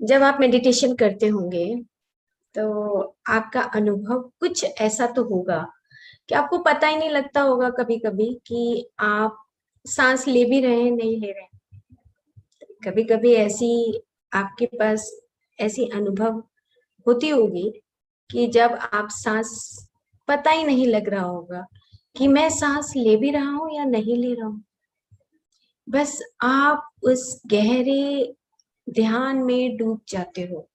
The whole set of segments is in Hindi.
जब आप मेडिटेशन करते होंगे तो आपका अनुभव कुछ ऐसा तो होगा कि आपको पता ही नहीं लगता होगा कभी कभी कि आप सांस ले भी रहे हैं नहीं ले रहे हैं। कभी कभी ऐसी आपके पास ऐसी अनुभव होती होगी कि जब आप सांस पता ही नहीं लग रहा होगा कि मैं सांस ले भी रहा हूं या नहीं ले रहा हूं। बस आप उस गहरे ध्यान में डूब जाते हो।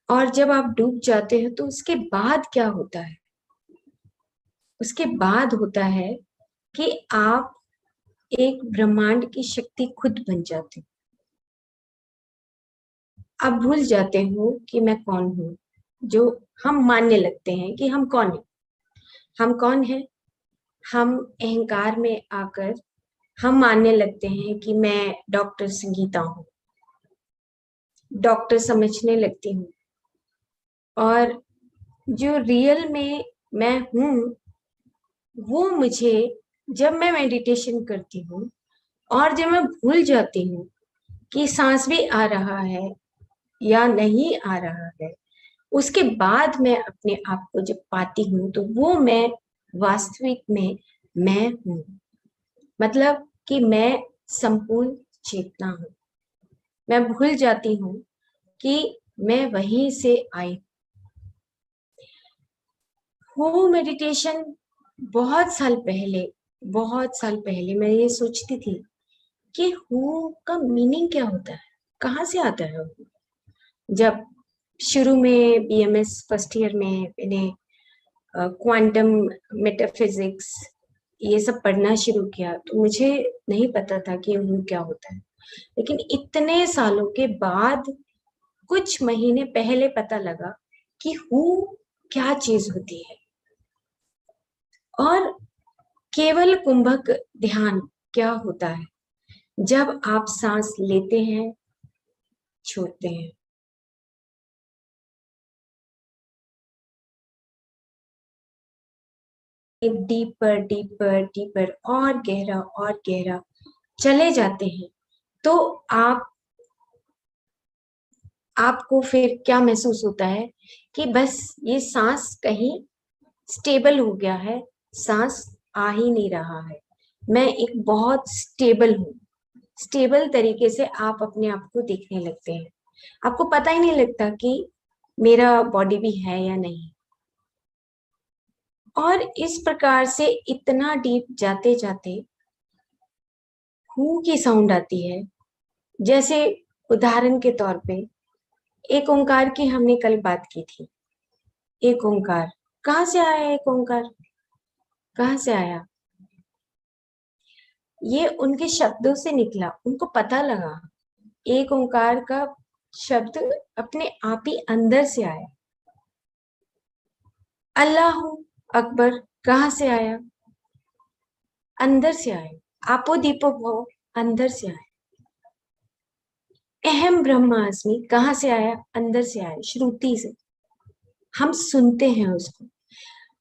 और जब आप डूब जाते हो तो उसके बाद क्या होता है? उसके बाद होता है कि आप एक ब्रह्मांड की शक्ति खुद बन जाते हो। आप भूल जाते हो कि मैं कौन हूँ। जो हम मानने लगते हैं कि हम कौन हैं। हम कौन हैं? हम अहंकार में आकर हम मानने लगते हैं कि मैं डॉक्टर संगीता हूँ, डॉक्टर समझने लगती हूँ। और जो रियल में मैं हूँ वो मुझे जब मैं मेडिटेशन करती हूँ और जब मैं भूल जाती हूँ कि सांस भी आ रहा है या नहीं आ रहा है, उसके बाद मैं अपने आप को जब पाती हूँ तो वो मैं वास्तविक में मैं हूँ। मतलब कि मैं संपूर्ण चेतना हूँ। मैं भूल जाती हूँ कि मैं वहीं से आई। वो मेडिटेशन बहुत साल पहले मैं ये सोचती थी कि हु का मीनिंग क्या होता है, कहाँ से आता है हु? जब शुरू में बीएमएस फर्स्ट ईयर में मैंने क्वांटम मेटाफिजिक्स ये सब पढ़ना शुरू किया तो मुझे नहीं पता था कि हु क्या होता है। लेकिन इतने सालों के बाद कुछ महीने पहले पता लगा कि हु क्या चीज होती है। और केवल कुंभक ध्यान क्या होता है? जब आप सांस लेते हैं, छोड़ते हैं, डीपर डीपर डीपर और गहरा चले जाते हैं तो आप आपको फिर क्या महसूस होता है कि बस ये सांस कहीं स्टेबल हो गया है, सांस आ ही नहीं रहा है, मैं एक बहुत स्टेबल हूँ। स्टेबल तरीके से आप अपने आप को देखने लगते हैं। आपको पता ही नहीं लगता कि मेरा बॉडी भी है या नहीं। और इस प्रकार से इतना डीप जाते जाते हु की साउंड आती है। जैसे उदाहरण के तौर पे एक ओंकार की हमने कल बात की थी। एक ओंकार कहाँ से आया? एक ओंकार कहाँ से आया? ये उनके शब्दों से निकला। उनको पता लगा एक ओंकार का शब्द अपने आप ही अंदर से आया। अल्लाह अकबर कहाँ से आया? अंदर से आया। आपो दीपो भव अंदर से आया। अहम ब्रह्मास्मि कहाँ से आया? अंदर से आया, श्रुति से। हम सुनते हैं उसको।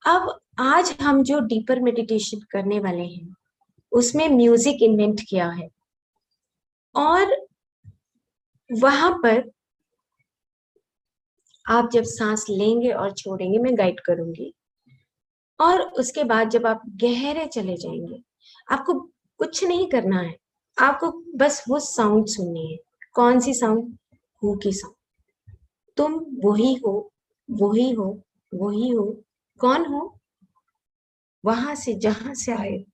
अब आज हम जो डीपर मेडिटेशन करने वाले हैं उसमें म्यूजिक इन्वेंट किया है। और वहां पर आप जब सांस लेंगे और छोड़ेंगे, मैं गाइड करूंगी। और उसके बाद जब आप गहरे चले जाएंगे, आपको कुछ नहीं करना है। आपको बस वो साउंड सुननी है। कौन सी साउंड? हु की साउंड। तुम वही हो, वही हो, वही हो। कौन हो? वहां से जहां से आए।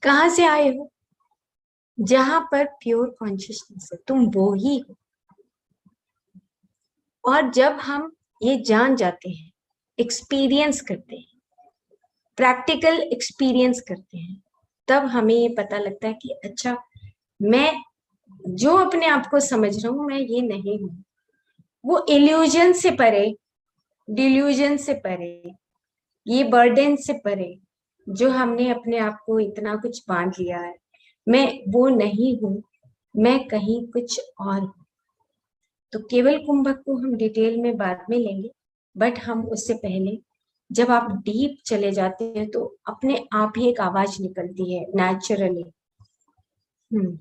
कहाँ से आए हो? जहां पर प्योर कॉन्शियसनेस है, तुम वो ही हो। और जब हम ये जान जाते हैं, एक्सपीरियंस करते हैं, प्रैक्टिकल एक्सपीरियंस करते हैं, तब हमें ये पता लगता है कि अच्छा, मैं जो अपने आप को समझ रहा हूं मैं ये नहीं हूं। वो इल्यूजन से परे, डिल्यूजन से परे, ये बर्डन से परे जो हमने अपने आप को इतना कुछ बांध लिया है, मैं वो नहीं हूं। मैं कहीं कुछ और हूं। तो केवल कुंभक को हम डिटेल में बाद में लेंगे। बट हम उससे पहले जब आप डीप चले जाते हैं तो अपने आप ही एक आवाज निकलती है नेचुरली। हम्म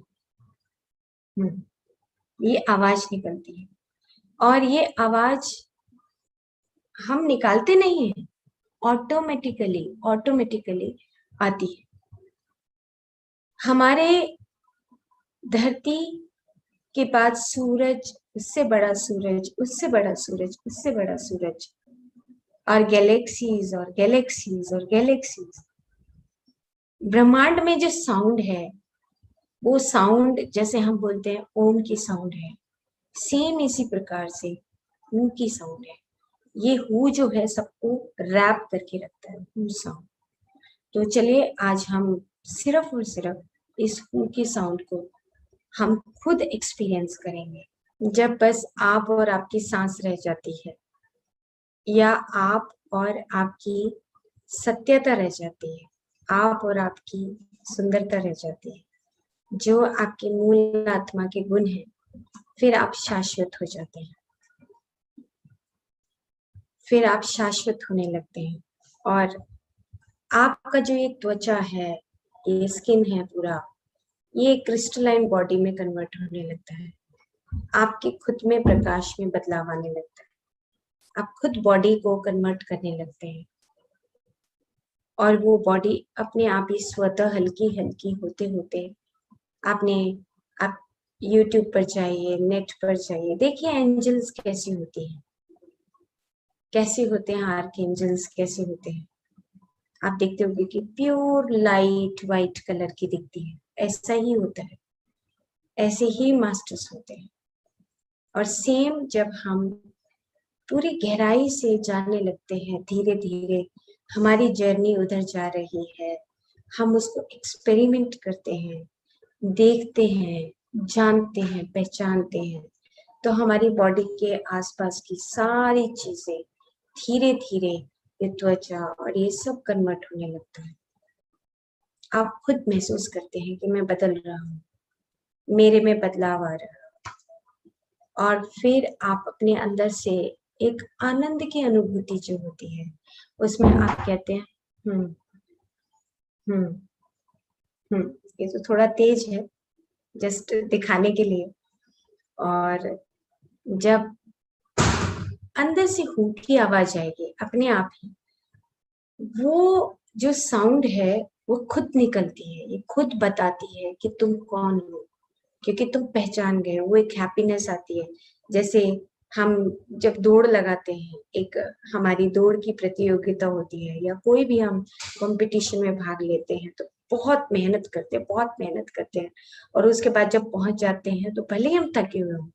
हम्म ये आवाज निकलती है, और ये आवाज हम निकालते नहीं हैं, ऑटोमेटिकली ऑटोमेटिकली आती है। हमारे धरती के बाद सूरज, उससे बड़ा सूरज, उससे बड़ा सूरज, उससे बड़ा सूरज, और गैलेक्सीज और गैलेक्सीज और गैलेक्सीज। ब्रह्मांड में जो साउंड है, वो साउंड जैसे हम बोलते हैं ओम की साउंड है, सेम इसी प्रकार से हू की साउंड है। ये हू जो है सबको रैप करके रखता है, हू साउंड। तो चलिए आज हम सिर्फ और सिर्फ इस हू की साउंड को हम खुद एक्सपीरियंस करेंगे। जब बस आप और आपकी सांस रह जाती है, या आप और आपकी सत्यता रह जाती है, आप और आपकी सुंदरता रह जाती है, जो आपके मूल आत्मा के गुण हैं, फिर आप शाश्वत हो जाते हैं। फिर आप शाश्वत होने लगते हैं, और आपका जो ये त्वचा है, ये स्किन है पूरा, ये क्रिस्टलाइन बॉडी में कन्वर्ट होने लगता है। आपके खुद में प्रकाश में बदलाव आने लगता है। आप खुद बॉडी को कन्वर्ट करने लगते हैं, और वो बॉडी अपने आप ही स्वतः हल्की हल्की होते होते आप यूट्यूब पर जाइए, नेट पर जाइए, देखिए एंजल्स कैसी होती हैं, कैसे होते हैं आर्कएंजल्स, कैसे होते हैं। आप देखते होंगे कि प्योर लाइट वाइट कलर की दिखती है, ऐसा ही होता है, ऐसे ही मास्टर्स होते हैं। और सेम जब हम पूरी गहराई से जानने लगते हैं, धीरे धीरे हमारी जर्नी उधर जा रही है, हम उसको एक्सपेरिमेंट करते हैं, देखते हैं, जानते हैं, पहचानते हैं, तो हमारी बॉडी के आसपास की सारी चीजें धीरे धीरे, ये त्वचा और ये सब कन्वर्ट होने लगता है। आप खुद महसूस करते हैं कि मैं बदल रहा हूँ, मेरे में बदलाव आ रहा है, और फिर आप अपने अंदर से एक आनंद की अनुभूति जो होती है, उसमें आप कहते हैं हम्म हम्म हम्म। ये तो थोड़ा तेज है, जस्ट दिखाने के लिए। और जब अंदर से हू की आवाज आएगी अपने आप ही, वो जो साउंड है वो खुद निकलती है, ये खुद बताती है कि तुम कौन हो, क्योंकि तुम पहचान गए हो। वो एक हैप्पीनेस आती है। जैसे हम जब दौड़ लगाते हैं, एक हमारी दौड़ की प्रतियोगिता होती है, या कोई भी हम कंपटीशन में भाग लेते हैं, तो बहुत मेहनत करते हैं, बहुत मेहनत करते हैं, और उसके बाद जब पहुंच जाते हैं तो भले ही हम थके हुए हों,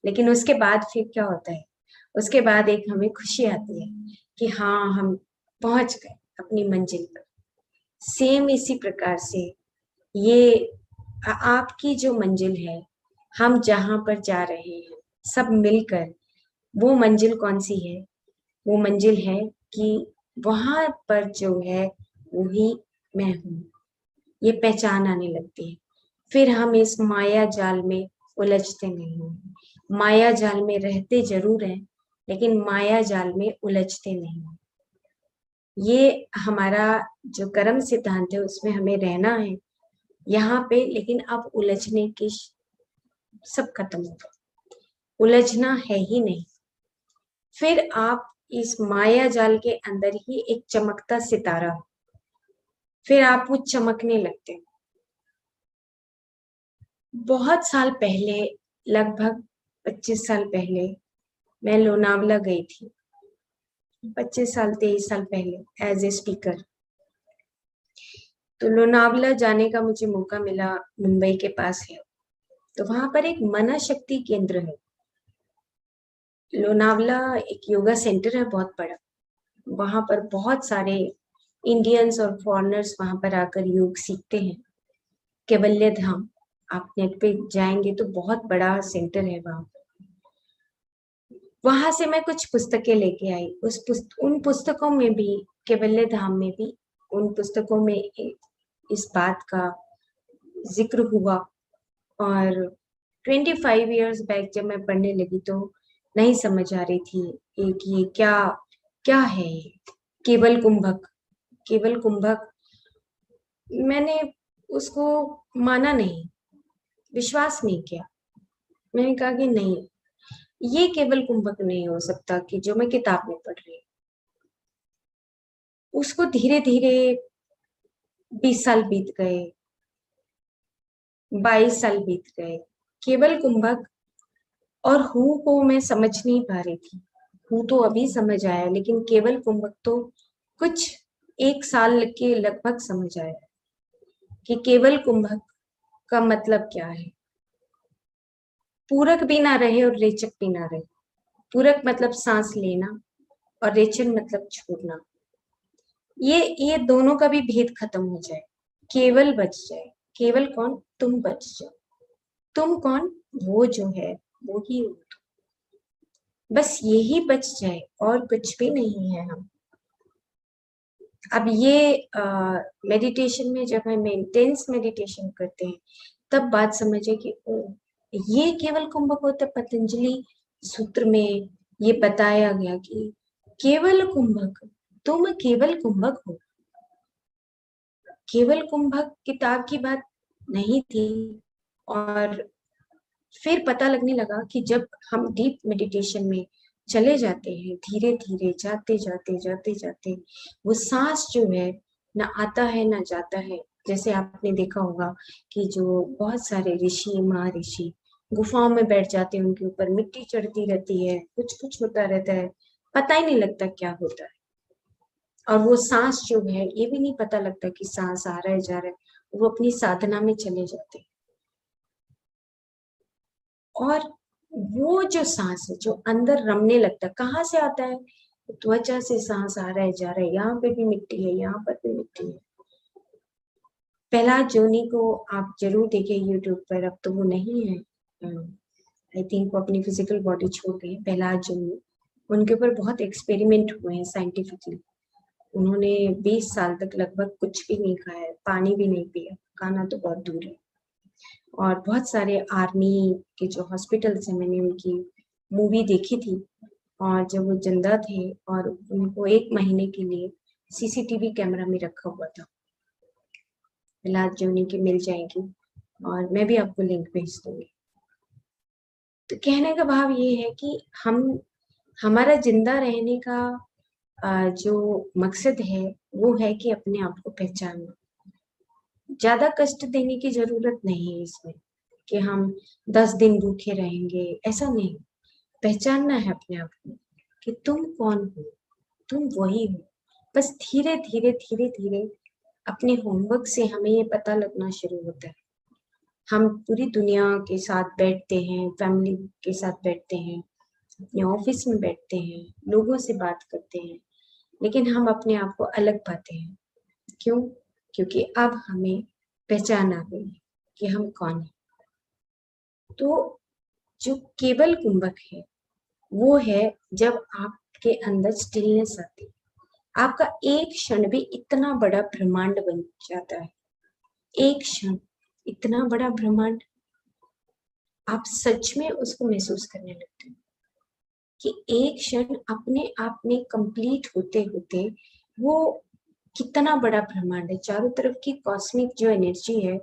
लेकिन उसके बाद फिर क्या होता है, उसके बाद एक हमें खुशी आती है कि हाँ, हम पहुंच गए अपनी मंजिल पर। सेम इसी प्रकार से ये आपकी जो मंजिल है, हम जहां पर जा रहे हैं सब मिलकर, वो मंजिल कौन सी है? वो मंजिल है कि वहां पर जो है वही मैं हूँ। ये पहचान आने लगती है। फिर हम इस माया जाल में उलझते नहीं हैं। माया जाल में रहते जरूर हैं, लेकिन माया जाल में उलझते नहीं हैं। ये हमारा जो कर्म सिद्धांत है, उसमें हमें रहना है यहाँ पे, लेकिन अब उलझने की सब खत्म हो गया, उलझना है ही नहीं। फिर आप इस माया जाल के अंदर ही एक चमकता सितारा, फिर आप वो चमकने लगते हैं। बहुत साल पहले, लगभग 25 साल पहले, मैं लोनावला गई थी। 25 साल 23 साल पहले, एज ए स्पीकर। तो लोनावला जाने का मुझे मौका मिला, मुंबई के पास है। तो वहां पर एक मना शक्ति केंद्र है। लोनावला एक योगा सेंटर है बहुत बड़ा। वहां पर बहुत सारे इंडियंस और फॉरेनर्स वहां पर आकर योग सीखते हैं। कैवल्य धाम, आप नेट पे जाएंगे तो बहुत बड़ा सेंटर है वहां पर। वहां से मैं कुछ पुस्तकें लेके आई। उन पुस्तकों में भी, कैवल्य धाम में भी, उन पुस्तकों में इस बात का जिक्र हुआ। और 25 इयर्स बैक जब मैं पढ़ने लगी तो नहीं समझ आ रही थी कि ये क्या क्या है ये केवल कुंभक। केवल कुंभक, मैंने उसको माना नहीं, विश्वास नहीं किया। मैंने कहा कि नहीं, ये केवल कुंभक नहीं हो सकता कि जो मैं किताब में पढ़ रही हूँ। उसको धीरे धीरे 20 साल बीत गए, 22 साल बीत गए, केवल कुंभक और हु को मैं समझ नहीं पा रही थी। हु तो अभी समझ आया, लेकिन केवल कुंभक तो कुछ 1 साल के लगभग समझ आया कि केवल कुंभक का मतलब क्या है। पूरक भी ना रहे और रेचक भी ना रहे। पूरक मतलब सांस लेना और रेचन मतलब छोड़ना। ये दोनों का भी भेद खत्म हो जाए, केवल बच जाए। केवल कौन? तुम बच जाओ। तुम कौन? वो जो है, वो ही हो। बस यही बच जाए और कुछ भी नहीं है हम। अब ये मेडिटेशन में जब हम इंटेंस मेडिटेशन करते हैं, तब बात समझे कि ओ, ये केवल कुंभक होता है। पतंजलि सूत्र में ये बताया गया कि केवल कुंभक, तुम केवल कुंभक हो। केवल कुंभक किताब की बात नहीं थी। और फिर पता लगने लगा कि जब हम डीप मेडिटेशन में चले जाते हैं, धीरे धीरे जाते जाते जाते जाते, वो सांस जो है ना आता है ना जाता है। जैसे आपने देखा होगा कि जो बहुत सारे ऋषि महर्षि गुफाओं में बैठ जाते हैं, उनके ऊपर मिट्टी चढ़ती रहती है, कुछ कुछ होता रहता है, पता ही नहीं लगता क्या होता है। और वो सांस जो है, ये भी नहीं पता लगता कि सांस आ रहा है जा रहा है। वो अपनी साधना में चले जाते हैं। और वो जो सांस है जो अंदर रमने लगता है, कहाँ से आता है? त्वचा से सांस आ रहा है जा रहा है, यहाँ पे भी मिट्टी है, यहाँ पर भी मिट्टी है। प्रहलाद जोनी को आप जरूर देखें यूट्यूब पर, अब तो वो नहीं है, आई थिंक वो अपनी फिजिकल बॉडी छोड़ गए। प्रहलाद जोनी, उनके ऊपर बहुत एक्सपेरिमेंट हुए हैं साइंटिफिकली। उन्होंने 20 साल तक लगभग कुछ भी नहीं खाया, पानी भी नहीं पिया, खाना तो बहुत दूर है। और बहुत सारे आर्मी के जो हॉस्पिटल्स हैं, मैंने उनकी मूवी देखी थी। और जब वो जिंदा थे और उनको 1 महीने के लिए सीसीटीवी कैमरा में रखा हुआ था। प्रहलाद जोनी की मिल जाएगी और मैं भी आपको लिंक भेज दूंगी। तो कहने का भाव ये है कि हमारा जिंदा रहने का जो मकसद है, वो है कि अपने आप को पहचानना। ज्यादा कष्ट देने की जरूरत नहीं है इसमें कि हम 10 दिन भूखे रहेंगे, ऐसा नहीं। पहचानना है अपने आप को कि तुम कौन हो, तुम वही हो। बस धीरे धीरे धीरे धीरे अपने होमवर्क से हमें ये पता लगना शुरू होता है। हम पूरी दुनिया के साथ बैठते हैं, फैमिली के साथ बैठते हैं, अपने ऑफिस में बैठते हैं, लोगों से बात करते हैं, लेकिन हम अपने आप को अलग पाते हैं। क्यों? क्योंकि अब हमें पहचान आ गई कि हम कौन है। तो जो केवल कुंभक है, वो है जब आपके अंदर स्टिलनेस आती है। आपका एक क्षण भी इतना बड़ा ब्रह्मांड बन जाता है। एक क्षण इतना बड़ा ब्रह्मांड, आप सच में उसको महसूस करने लगते हो कि एक क्षण अपने आप में कंप्लीट होते होते वो कितना बड़ा ब्रह्मांड है। चारों तरफ की कॉस्मिक जो एनर्जी है,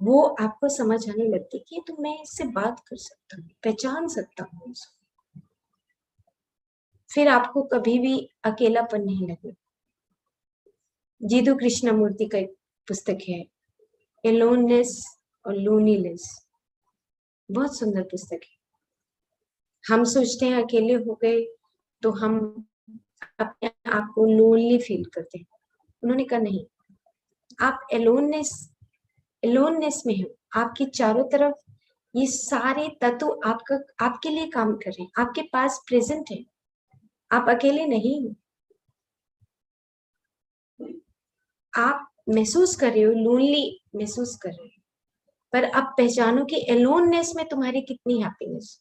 वो आपको समझ आने लगती है कि तो मैं इससे बात कर सकता हूँ, पहचान सकता हूँ इसको। फिर आपको कभी भी अकेलापन नहीं लगेगा। जीतू कृष्णमूर्ति का एक पुस्तक है, एलोननेस और लोनीनेस, बहुत सुंदर पुस्तक है। हम सोचते हैं अकेले हो गए तो हम अपने आप को लोनली फील करते हैं। उन्होंने कहा नहीं, आप एलोननेस में हो, आपके चारों तरफ ये सारे तत्व आपके लिए काम कर रहे हैं, आपके पास प्रेजेंट है, आप अकेले नहीं हो। आप महसूस कर रहे हो, लोनली महसूस कर रहे हो, पर अब पहचानो कि एलोननेस में तुम्हारी कितनी हैप्पीनेस।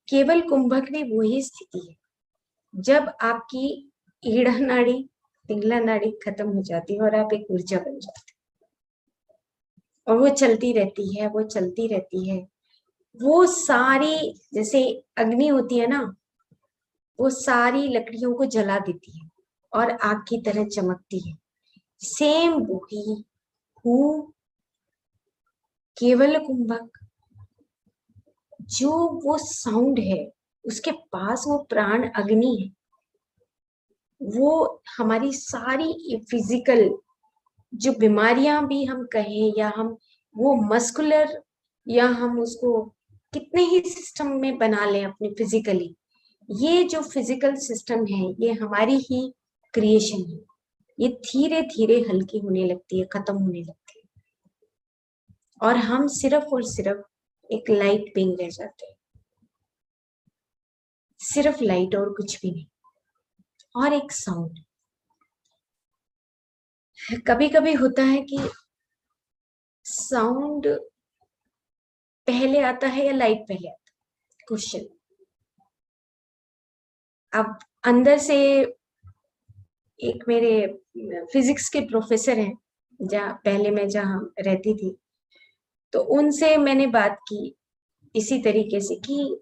केवल कुंभक में वही स्थिति है जब आपकी ईड़ा नाड़ी, पिंगला नाड़ी खत्म हो जाती है और आप एक ऊर्जा बन जाते हैं। और वो चलती रहती है, वो चलती रहती है। वो सारी, जैसे अग्नि होती है ना, वो सारी लकड़ियों को जला देती है और आग की तरह चमकती है। सेम वही हु केवल कुंभक, जो वो साउंड है उसके पास वो प्राण अग्नि है, वो हमारी सारी फिजिकल जो बीमारियां भी हम कहें, या हम वो मस्कुलर, या हम उसको कितने ही सिस्टम में बना लें अपने फिजिकली, ये जो फिजिकल सिस्टम है ये हमारी ही क्रिएशन है। ये धीरे धीरे हल्की होने लगती है, खत्म होने लगती है, और हम सिर्फ और सिर्फ एक लाइट बीइंग रह जाते हैं, सिर्फ लाइट और कुछ भी नहीं, और एक साउंड। कभी कभी होता है कि साउंड पहले आता है या लाइट पहले आता है, क्वेश्चन। अब अंदर से एक मेरे फिजिक्स के प्रोफेसर हैं, जहाँ पहले मैं जहाँ रहती थी, तो उनसे मैंने बात की इसी तरीके से कि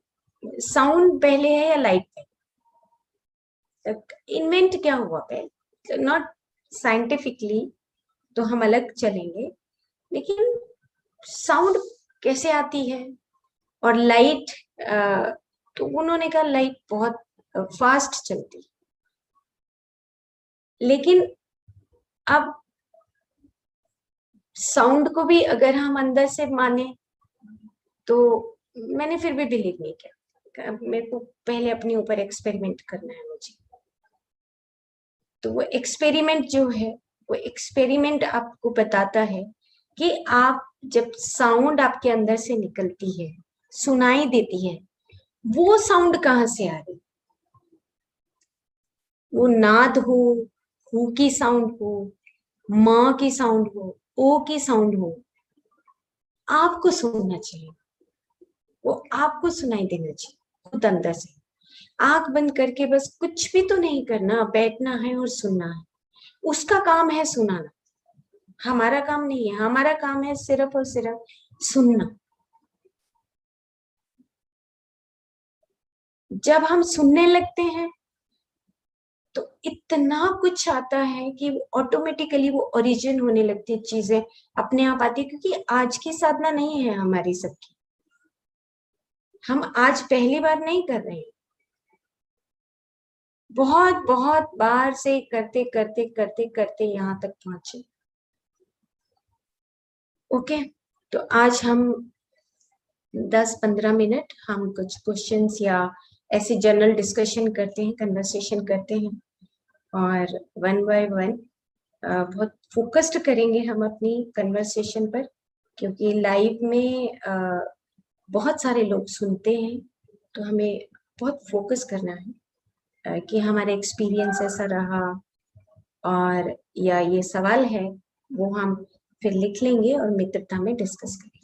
साउंड पहले है या लाइट पहले, इन्वेंट क्या हुआ पहले, नॉट साइंटिफिकली तो हम अलग चलेंगे, लेकिन साउंड कैसे आती है, और लाइट, तो उन्होंने कहा लाइट बहुत फास्ट चलती, लेकिन अब साउंड को भी अगर हम अंदर से माने, तो मैंने फिर भी बिलीव नहीं किया, मेरे को पहले अपने ऊपर एक्सपेरिमेंट करना है मुझे। तो वो एक्सपेरिमेंट जो है, वो एक्सपेरिमेंट आपको बताता है कि आप जब साउंड आपके अंदर से निकलती है, सुनाई देती है, वो साउंड कहाँ से आ रही, वो नाद हो, हु की साउंड हो, माँ की साउंड हो, ओ की साउंड हो, आपको सुनना चाहिए, वो आपको सुनाई देना चाहिए खुद अंदर से। आंख बंद करके बस कुछ भी तो नहीं करना, बैठना है और सुनना है, उसका काम है सुनाना, हमारा काम नहीं है। हमारा काम है सिर्फ और सिर्फ सुनना। जब हम सुनने लगते हैं तो इतना कुछ आता है कि ऑटोमेटिकली वो ओरिजिन होने लगती है, चीजें अपने आप आती है, क्योंकि आज की साधना नहीं है हमारी सबकी, हम आज पहली बार नहीं कर रहे हैं, बहुत बहुत बार से करते करते करते करते यहाँ तक पहुंचे। ओके, तो आज हम 10-15 मिनट हम कुछ क्वेश्चंस या ऐसे जनरल डिस्कशन करते हैं, कन्वर्सेशन करते हैं, और वन बाय वन बहुत फोकस्ड करेंगे हम अपनी कन्वर्सेशन पर, क्योंकि लाइव में बहुत सारे लोग सुनते हैं, तो हमें बहुत फोकस करना है कि हमारा एक्सपीरियंस ऐसा रहा, और या ये सवाल है वो हम फिर लिख लेंगे और मित्रता में डिस्कस करेंगे।